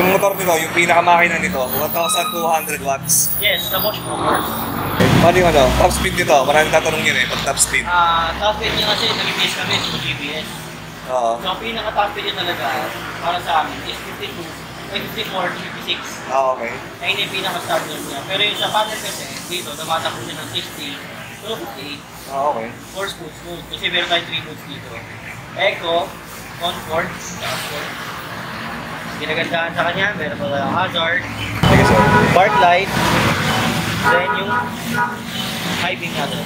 Yung motor nito, yung pinakamakina nito, 1,200 watts. Yes, the Bosch motors. Paano yung ano, top speed nito? Maraming tatanong yun pag top speed. Top speed niya kasi nag-base kami sa GPS. Oo. So, pinaka-top speed niya talaga para sa amin is 52, 54, 56. Okay. Ayun yung pinaka-standard niya. Pero yung sa panel kasi, dito, tumatakbo siya ng 60 to 58. Okay. 4 smooth. Kasi meron tayong 3 modes dito. Eco, Comfort, Sport. Ginagandahan sa kanya, meron pa tayong hazard, Sige, sir. park light, then yung high beam natin.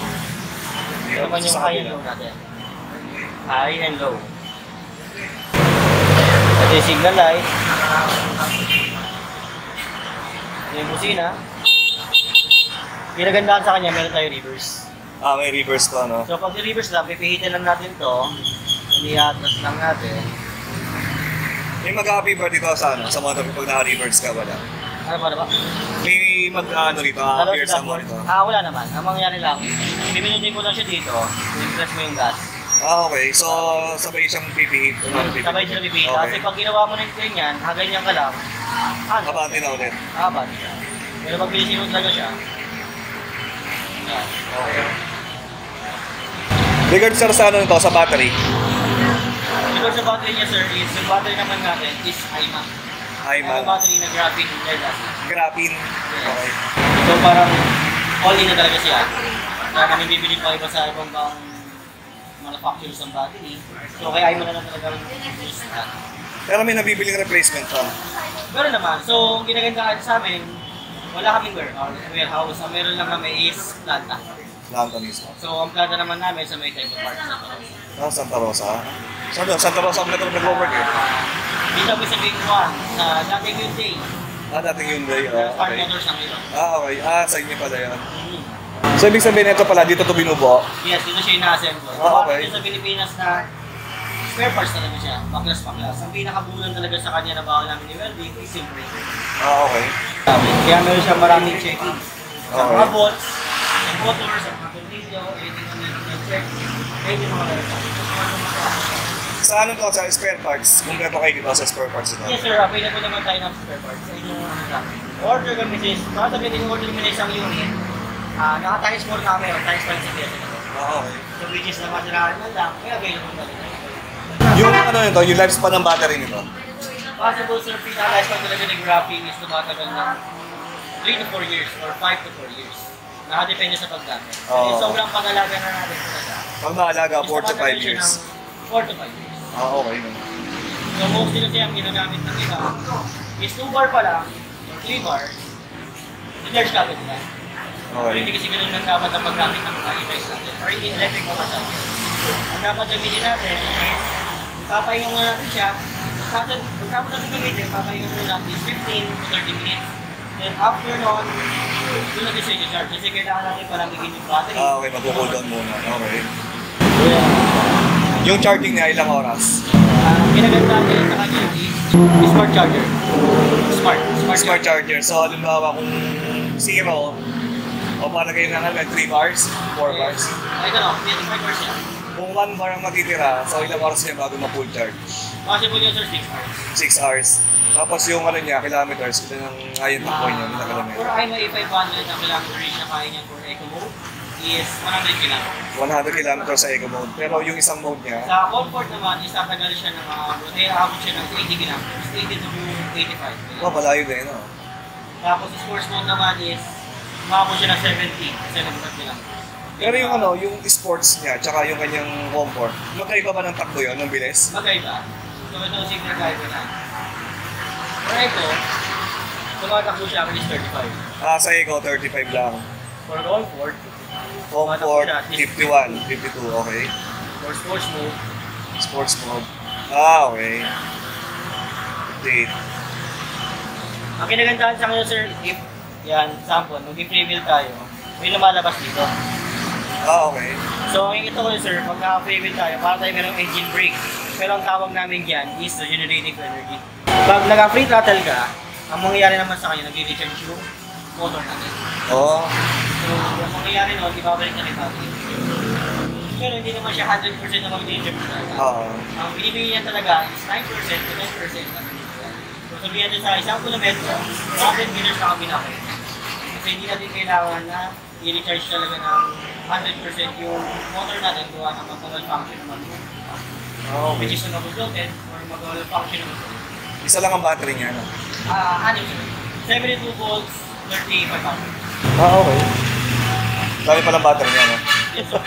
Meron pa yung high and low natin. High and low. Ito yung signal light. Ito yung busina. Ginagandahan sa kanya, meron tayong reverse. May reverse to, no? So pag reverse lang, pipihitin lang natin to. Iniatras lang natin. May mag-happy birthday dito sa ano, sa motor pag naka-reverse ka, wala. Ano ba? May mag-ano rito, appear sa motor. Wala naman. Ang mangyari lang, piminutin mo lang siya dito, i-press mo yung gas. Okay. So, sabay siyang pipihit. Sabay siya pipihit. Kasi pag ginawa mo ng ganyan, ganyan ka lang. Abante na ulit. Abante siya. Pero pag pinisin mo talaga siya. Okay. Regards sir sa ano nito, sa battery? Because sa battery niya sir, is yung battery naman natin is IMAX. Yung battery na graphene lead acid. Graphene? Okay. So parang all-in na talaga siya. Kaya kami bibili pa iba sa ibang bang manufacturers ng battery. So kaya IMAX na lang talaga use na. Pero may nabibiling replacement pa? Meron naman. So ginagandahan sa amin, wala kaming warehouse. Ang meron lang kami is planta. Planta mismo. So ang planta naman namin sa may type of park sa Santa Rosa. So doon, Santa Rosa ang nag-work Dito kami sa Big One, sa dating Hyundai. Dating Hyundai. Star Okay. Motors ang ito. Okay. Sa inyo pala yan. So ibig sabihin ito pala, dito ito binubuo? Yes, dito siya ina-assemble. Okay. Dito sa Pilipinas na spare parts talaga siya, baklas-baklas. Ang pinakabulan talaga sa kanya na bawal namin ni welding is yung brake. Okay. Kaya meron siya maraming checking. Sa Okay. mga bolts, sa motor, sa mga tornilyo, anything na may check, anything mga meron. Sa ano to, sa spare parts? Kompleto kayo dito sa spare parts ito? Yes sir, available naman tayo ng spare parts sa inyong order kami sis. Sabi din order kami na isang unit. Naka-times 4 namin o times 5 sa Okay. So which is na masirahan man lang, kaya available na rin. Yung ano nito, yung lifespan ng battery nito? Possible sir, pinaka-lifespan talaga ng graphene is tumatagal ng 3 to 4 years or 5 to 4 years. Nakadepende sa paggamit. Sobrang pag-alaga na natin talaga. Pag maalaga, 4 to 5 years. 4 to 5 years. Okay. So mostly kasi ang ginagamit ng iba is 2 bar pa lang, or 3 bar, i-charge kapit nila. Pero Okay. hindi kasi ganun lang dapat ang paggamit ng e-bikes natin, or electric motorcycle. Ang dapat gamitin natin, papahinga muna natin siya. Pagkapos natin gamitin, papahinga muna natin is 15 to 30 minutes. Then after nun, doon natin siya i-charge. Kasi kailangan natin palamigin yung battery. Okay, mag-cool down muna. Okay. Yung charging niya, ilang oras? Ginaganda natin sa kanya is smart charger. Smart charger. So, halimbawa kung 0, o palagay na nga 3 bars, 4 bars. I don't know, 25 bars yan. Kung 1 bar ang matitira, so ilang oras niya bago ma-full charge? Possible yun sir, 6 hours. 6 hours. Tapos yung ano niya, kilometers, ilan ang ayon takbo niya, ilang kilometers? For IMA A500 ang kilometer range na kaya niya for Eco Mode is 100 kilometers. 100 kilometers sa Eco Mode. Pero yung isang mode niya, Sa Comfort naman, is tatagal siya ng aabot siya ng 80 kilometers, 80 to 85. malayo din, no? Tapos sa Sports Mode naman is maabot siya ng 75 kilometers. Pero yung ano, yung sports niya, tsaka yung kanyang comfort, magkaiba ba ng takbo yun, ng bilis? Magkaiba. So ito ang signal guide na. For Eco, tumatakbo siya is 35. Sa Eco, 35 lang. For Comfort, Comfort, 51, 52, okay. for Sports Mode, Sports mode. Okay. Update. Ang kinagandahan sa kanya sir, if yan, sample, mag-free wheel tayo, may lumalabas dito. Okay. So, ito ko sir, pag naka-free wheel tayo, para tayo merong engine brake. Pero ang tawag namin dyan is the generating energy. Pag naka-free throttle ka, ang mangyayari naman sa kanya, nag-recharge yung motor natin. Oo. So, ang mangyayari nun, ibabalik na rin natin. Pero hindi naman siya 100% na mag-recharge talaga. Oo. Ang binibigyan niya talaga is 9% to 10%. So, sabihin natin sa isang kilometro, 100 meters na kami natin. Kasi hindi natin kailangan na i-recharge talaga ng 100% yung motor natin gawa ng mag-function naman. Which is na-floated or mag-function naman. Isa lang ang battery niya, no? Ano sir? 72 volts, 35 amperes. Okay. Dami palang battery niya, no? Yes sir.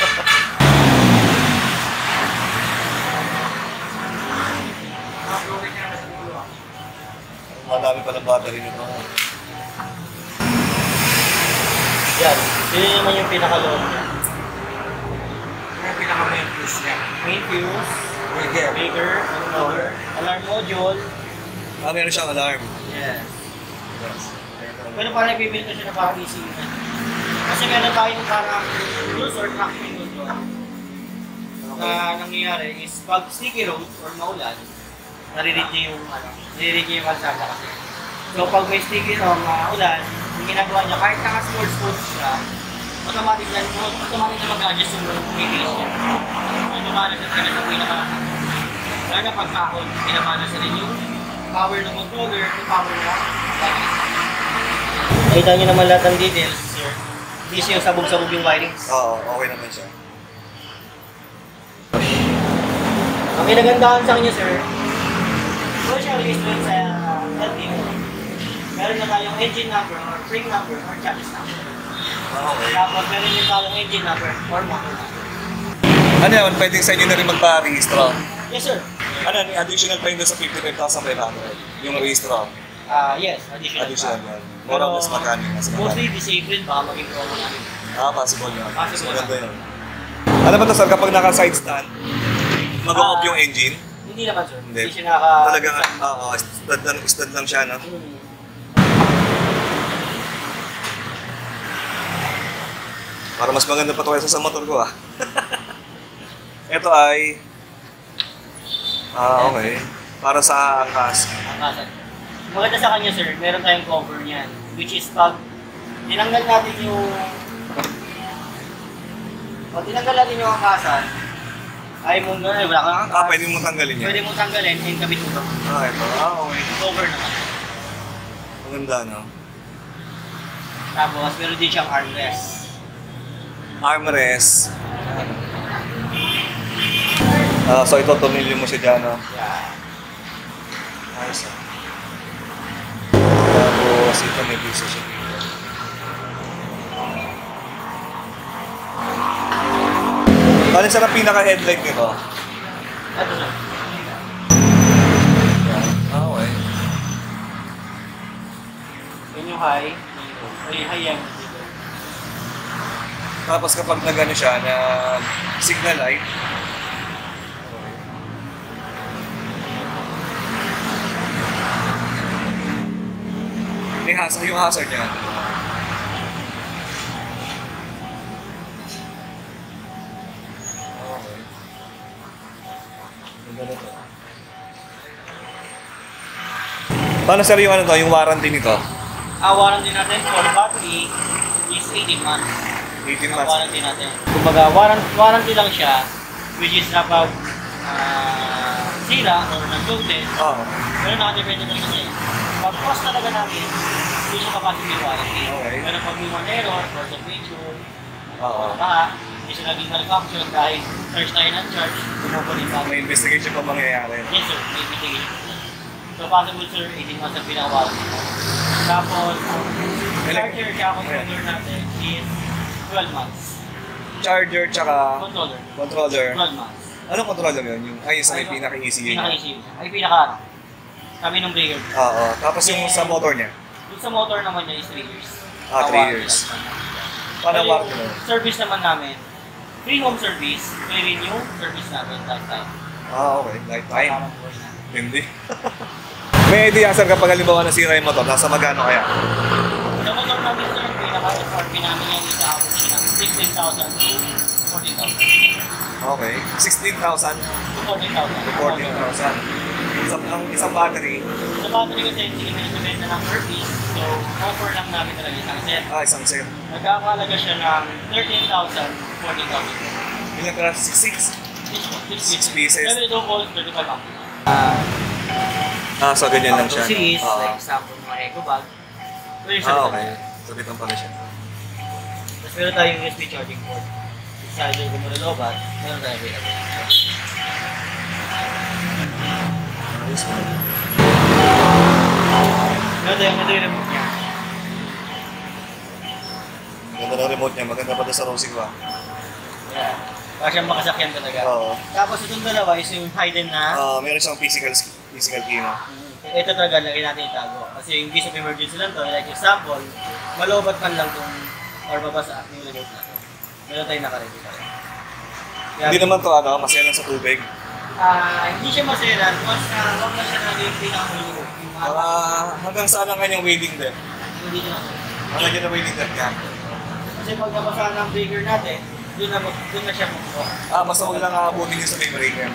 Madami palang battery nito. Yan. Yun naman yung pinaka-load niya. Yung pinaka-main fuse niya. Main fuse, breaker, alarm module. Meron siyang alarm. Yes. Pero parang nagbibuild na siya na parang easy. Kasi meron tayong parang rules or tracking control na nangyayari is pag sticky road or maulan, narinig niya yung kalsada kasi. So pag may sticky road, maulan, yung ginagawa niya, kahit naka-sports siya, automatic na mag-adjust yung release niya. So dumanas na talaga sa pinaka-lahat. Lalo na pagkahon, pinamanas na rin yung power ng controller, yung power ng battery. Nakita niyo naman lahat ng details, sir. Hindi siya yung sabog-sabog yung wirings. Oo, okay naman siya. Ang kinagandahan sa kanya, sir, kung siya release doon sa LTO, meron na tayong engine number or brake number or chassis number. Okay. Tapos meron din tayong engine number or motor number. Ano yun? Pwedeng sa inyo na rin magpa-rehistro? Yes, sir. Ano, additional pa yun doon sa 55,500? Yung rehistro? Yes, additional. Additional yan. More or less magkano yung mas mostly disabled, baka maging promo namin. Possible yun. Possible. Maganda yun. Alam mo to sir, kapag naka-side stand, mag-off yung engine? Hindi naman, sir. Hindi. Hindi siya naka... Talagang, stand lang siya, no? Para mas maganda pa ito kaysa sa motor ko, ah. Ito ay... okay. Para sa angkas. Angkasan. Maganda sa kanya, sir, meron tayong cover niyan. Which is pag tinanggal natin yung... Pag tinanggal natin yung angkasan, ay mo na, wala kang angkas. Pwede mo tanggalin yan? Pwede mo tanggalin, and kabit mo. Ito. Okay. Cover naman. Maganda, no? Tapos, meron din siyang armrest. Armrest. So ito, tumili mo siya dyan, no? Yeah. Nice, ah. Tapos ito, may piso siya dito. Alin sa na pinaka-headlight nito? Ito na. Okay. Yun yung high. Ay, high yan. Tapos kapag nag-ano siya, na signal light, may hazard, yung hazard niya. Okay. Ang ganito. Paano sir yung ano to, yung warranty nito? Warranty natin for battery is 18 months. 18 Ang months. warranty natin. Kumbaga, warranty lang siya, which is kapag sira or nag-floated, Oo. pero nakadepende na rin kasi. Pag cost talaga namin, hindi siya kapasok yung warranty. Okay. Pero pag may one error, force of nature, Oo. hindi siya naging malfunction dahil search tayo ng charge, bumubulit pa. May investigation pa mangyayari. Yes sir, may mitigation. So possible sir, 18 months ang pinaka-warranty. Tapos, charger kaya controller natin is 12 months. Charger tsaka Controller, controller. 12 months. Anong controller yun? Yung sa may pinaka-ECU niya? Pinaka-ECU. Ay pinaka kami ng breaker. Oo. Tapos yung sa motor niya? Yung sa motor naman niya is 3 years. 3 years. Paano Pero warranty yung mo? service naman namin, free home service, may renew service namin lifetime. Okay. Lifetime. Parang buhay namin. Hindi. May idea sir kapag halimbawa nasira yung motor, nasa magkano kaya? Sa motor namin sir, pinaka-FRP namin yan sa average namin 16,000 to 14,000. Okay. 16,000 To 14,000. to 14,000. Ang isang battery, Sa battery kasi, hindi kami nagbibenta ng per piece. So, offer lang namin talaga isang set. isang set. Nagkakalaga siya ng 13,000 to 14,000. Ilang ka 6 Six pieces. Pero ito po, 35 amp. So ganyan lang siya. Series, Ah. like example mga eco bag. Pwede siya Ah, dito. okay. Sabitan pala siya. Tapos meron tayong USB charging port. Sa kung malulobat, meron tayo available. Ayos mo. Meron tayong ito yung remote niya. Maganda ng remote niya. Maganda pa doon sa Rosy ko. Yeah. Para siyang makasakyan talaga. Oo. Tapos itong dalawa is yung hidden na. Meron siyang physical key, no? Ito talaga lagi natin itago. Kasi in case of emergency lang to, like example, malobat man lang kung or babasa yung remote na to. Meron tayong nakaready talaga. Hindi naman to masaya sa tubig. Hindi siya maselan, mas wag na siya naging pinakamulo. Hanggang saan ang kanyang waiting din? Hindi siya maselan. Hanggang dyan ang waiting din ka? Kasi pag nabasa ng breaker natin, doon na siya makuha. Basta huwag lang aabutin yung sa may breaker.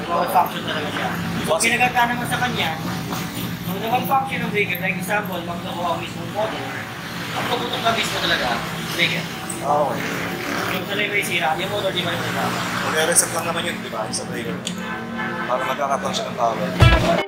Mag-function talaga siya. So, kinagata naman sa kanya, kung nag-function ng breaker, like example, magkakuha ang mismong motor, ang puputok na mismo talaga, breaker. Okay. Yung tuloy may sira, yung motor di man ito. Mag-reset lang naman yun, di ba? Sa breaker. Para magkakataon siya ng power.